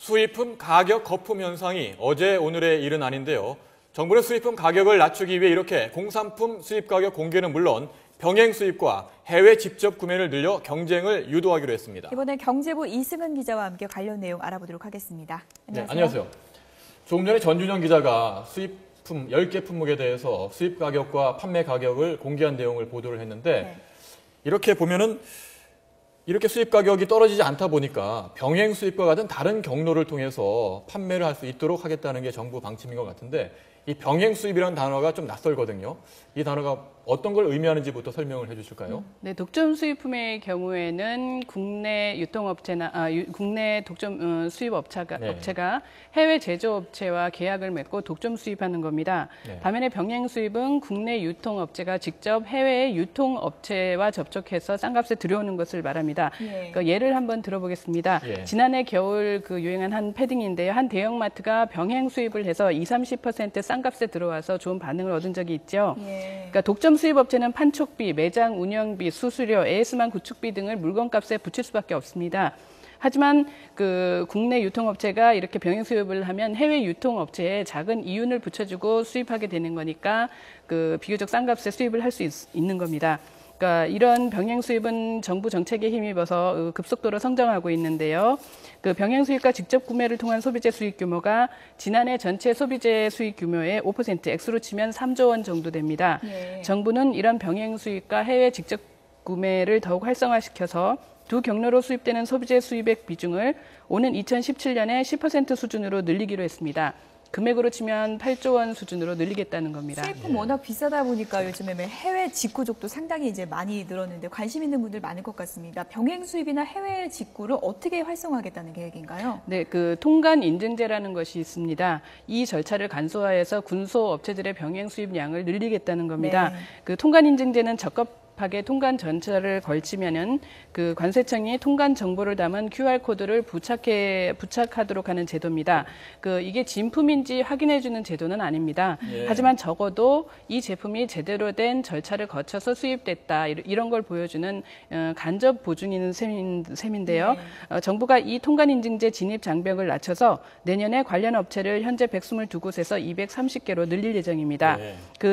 수입품 가격 거품 현상이 어제 오늘의 일은 아닌데요. 정부는 수입품 가격을 낮추기 위해 이렇게 공산품 수입 가격 공개는 물론 병행 수입과 해외 직접 구매를 늘려 경쟁을 유도하기로 했습니다. 이번에 경제부 이승은 기자와 함께 관련 내용 알아보도록 하겠습니다. 안녕하세요. 네, 안녕하세요. 조금 전에 전준영 기자가 수입품 10개 품목에 대해서 수입 가격과 판매 가격을 공개한 내용을 보도를 했는데 이렇게 보면은 이렇게 수입 가격이 떨어지지 않다 보니까 병행 수입과 같은 다른 경로를 통해서 판매를 할 수 있도록 하겠다는 게 정부 방침인 것 같은데 이 병행 수입이라는 단어가 좀 낯설거든요. 이 단어가 어떤 걸 의미하는지부터 설명을 해주실까요? 네, 독점 수입품의 경우에는 국내 유통업체나 국내 독점 업체가 해외 제조업체와 계약을 맺고 독점 수입하는 겁니다. 네. 반면에 병행 수입은 국내 유통업체가 직접 해외 유통업체와 접촉해서 싼값에 들여오는 것을 말합니다. 그러니까 예를 한번 들어보겠습니다. 지난해 겨울 유행한 한 패딩인데요. 한 대형마트가 병행 수입을 해서 20~30% 싼값에 들어와서 좋은 반응을 얻은 적이 있죠. 그러니까 독점 수입업체는 판촉비, 매장 운영비, 수수료, AS만 구축비 등을 물건값에 붙일 수밖에 없습니다. 하지만 국내 유통업체가 이렇게 병행 수입을 하면 해외 유통업체에 작은 이윤을 붙여주고 수입하게 되는 거니까 비교적 싼 값에 수입을 할 수 있는 겁니다. 그러니까 이런 병행 수입은 정부 정책에 힘입어서 급속도로 성장하고 있는데요. 병행 수입과 직접 구매를 통한 소비재 수입 규모가 지난해 전체 소비재 수입 규모의 5%, 액수로 치면 3조 원 정도 됩니다. 정부는 이런 병행 수입과 해외 직접 구매를 더욱 활성화시켜서 두 경로로 수입되는 소비재 수입액 비중을 오는 2017년에 10% 수준으로 늘리기로 했습니다. 금액으로 치면 8조 원 수준으로 늘리겠다는 겁니다. 수입품 워낙 비싸다 보니까 요즘에 해외 직구족도 상당히 이제 많이 늘었는데 관심 있는 분들 많을 것 같습니다. 병행 수입이나 해외 직구를 어떻게 활성화하겠다는 계획인가요? 네, 통관 인증제라는 것이 있습니다. 이 절차를 간소화해서 군소 업체들의 병행 수입량을 늘리겠다는 겁니다. 통관 인증제는 적합하게 통관 전차를 걸치면은 관세청이 통관 정보를 담은 QR코드를 부착하도록 하는 제도입니다. 이게 진품인지 확인해주는 제도는 아닙니다. 하지만 적어도 이 제품이 제대로 된 절차를 거쳐서 수입됐다 이런 걸 보여주는 간접 보증인 셈인데요. 정부가 이 통관 인증제 진입 장벽을 낮춰서 내년에 관련 업체를 현재 122곳에서 230개로 늘릴 예정입니다.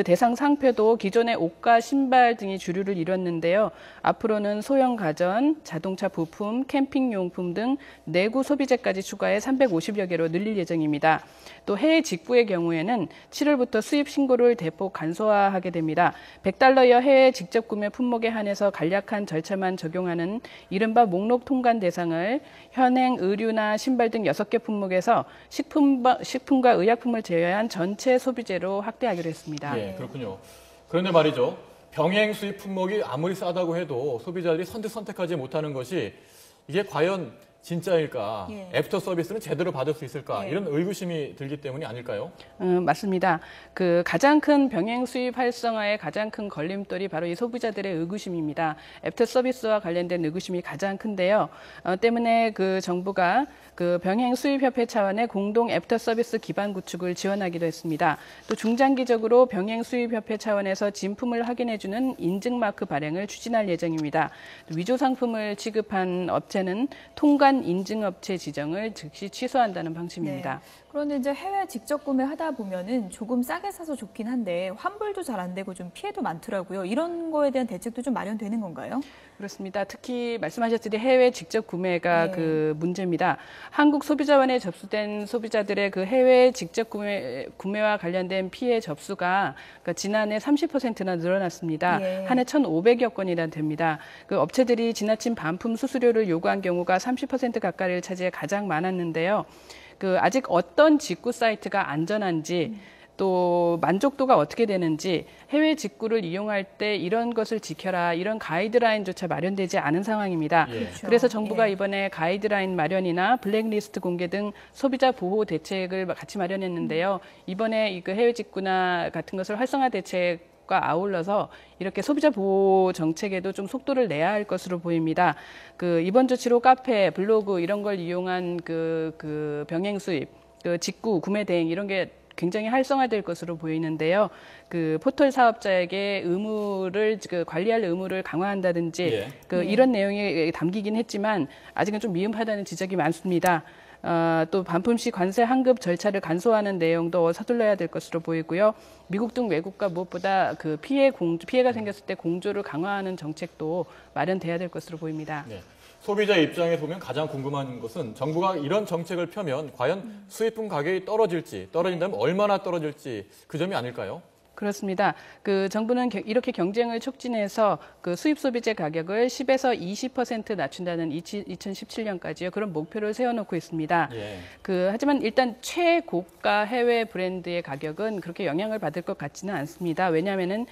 대상 상표도 기존의 옷과 신발 등이 주류를 이뤘는데요. 앞으로는 소형 가전, 자동차 부품, 캠핑용품 등 내구 소비재까지 추가해 350여 개로 늘릴 예정입니다. 또 해외 직구의 경우에는 7월부터 수입 신고를 대폭 간소화하게 됩니다. $100 이하 해외 직접 구매 품목에 한해서 간략한 절차만 적용하는 이른바 목록 통관 대상을 현행 의류나 신발 등 6개 품목에서 식품과 의약품을 제외한 전체 소비재로 확대하기로 했습니다. 예, 그렇군요. 그런데 말이죠. 병행 수입 품목이 아무리 싸다고 해도 소비자들이 선택하지 못하는 것이 이게 과연 진짜일까? 애프터 서비스는 제대로 받을 수 있을까? 이런 의구심이 들기 때문이 아닐까요? 맞습니다. 가장 큰 병행 수입 활성화의 가장 큰 걸림돌이 바로 이 소비자들의 의구심입니다. 애프터 서비스와 관련된 의구심이 가장 큰데요. 때문에 정부가 병행 수입협회 차원의 공동 애프터 서비스 기반 구축을 지원하기도 했습니다. 또 중장기적으로 병행 수입협회 차원에서 진품을 확인해주는 인증마크 발행을 추진할 예정입니다. 위조 상품을 취급한 업체는 통관 인증업체 지정을 즉시 취소한다는 방침입니다. 그런데 이제 해외 직접 구매하다 보면은 조금 싸게 사서 좋긴 한데 환불도 잘 안 되고 좀 피해도 많더라고요. 이런 거에 대한 대책도 좀 마련되는 건가요? 그렇습니다. 특히 말씀하셨듯이 해외 직접 구매가 문제입니다. 한국소비자원에 접수된 소비자들의 해외 직접 구매와 관련된 피해 접수가 지난해 30%나 늘어났습니다. 한 해 1,500여 건이나 됩니다. 업체들이 지나친 반품 수수료를 요구한 경우가 30% 가까이를 차지해 가장 많았는데요. 아직 어떤 직구 사이트가 안전한지 또 만족도가 어떻게 되는지 해외 직구를 이용할 때 이런 것을 지켜라 이런 가이드라인조차 마련되지 않은 상황입니다. 그래서 정부가 이번에 가이드라인 마련이나 블랙리스트 공개 등 소비자 보호 대책을 같이 마련했는데요. 이번에 해외 직구나 같은 것을 활성화 대책과 아울러서 이렇게 소비자 보호 정책에도 좀 속도를 내야 할 것으로 보입니다. 이번 조치로 카페, 블로그 이런 걸 이용한 병행 수입, 직구, 구매 대행 이런 게 굉장히 활성화될 것으로 보이는데요. 포털 사업자에게 관리할 의무를 강화한다든지 이런 내용이 담기긴 했지만 아직은 좀 미흡하다는 지적이 많습니다. 또 반품시 관세 환급 절차를 간소화하는 내용도 서둘러야 될 것으로 보이고요. 미국 등 외국과 무엇보다 그 피해가 생겼을 때 공조를 강화하는 정책도 마련돼야 될 것으로 보입니다. 네. 소비자 입장에서 보면 가장 궁금한 것은 정부가 이런 정책을 펴면 과연 수입품 가격이 떨어진다면 얼마나 떨어질지 그 점이 아닐까요? 그렇습니다. 그 정부는 이렇게 경쟁을 촉진해서 그 수입 소비재 가격을 10에서 20% 낮춘다는 2017년까지요. 그런 목표를 세워놓고 있습니다. 예. 하지만 일단 최고가 해외 브랜드의 가격은 그렇게 영향을 받을 것 같지는 않습니다. 왜냐하면은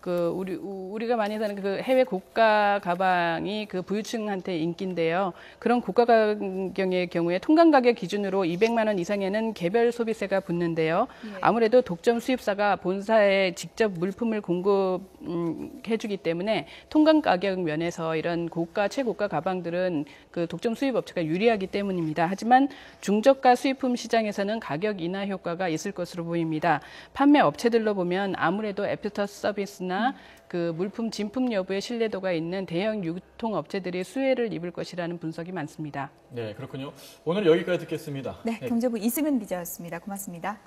우리가 많이 사는 그 해외 고가 가방이 그 부유층한테 인기인데요. 그런 고가 가격의 경우에 통관 가격 기준으로 200만 원 이상에는 개별 소비세가 붙는데요. 아무래도 독점 수입사가 본사에 직접 물품을 공급해주기 때문에 통관 가격 면에서 이런 최고가 가방들은 그 독점 수입 업체가 유리하기 때문입니다. 하지만 중저가 수입품 시장에서는 가격 인하 효과가 있을 것으로 보입니다. 판매 업체들로 보면 아무래도 애프터 서비스나 그 물품 진품 여부의 신뢰도가 있는 대형 유통업체들이 수혜를 입을 것이라는 분석이 많습니다. 네, 그렇군요. 오늘 여기까지 듣겠습니다. 네, 경제부 이승은 기자였습니다. 고맙습니다.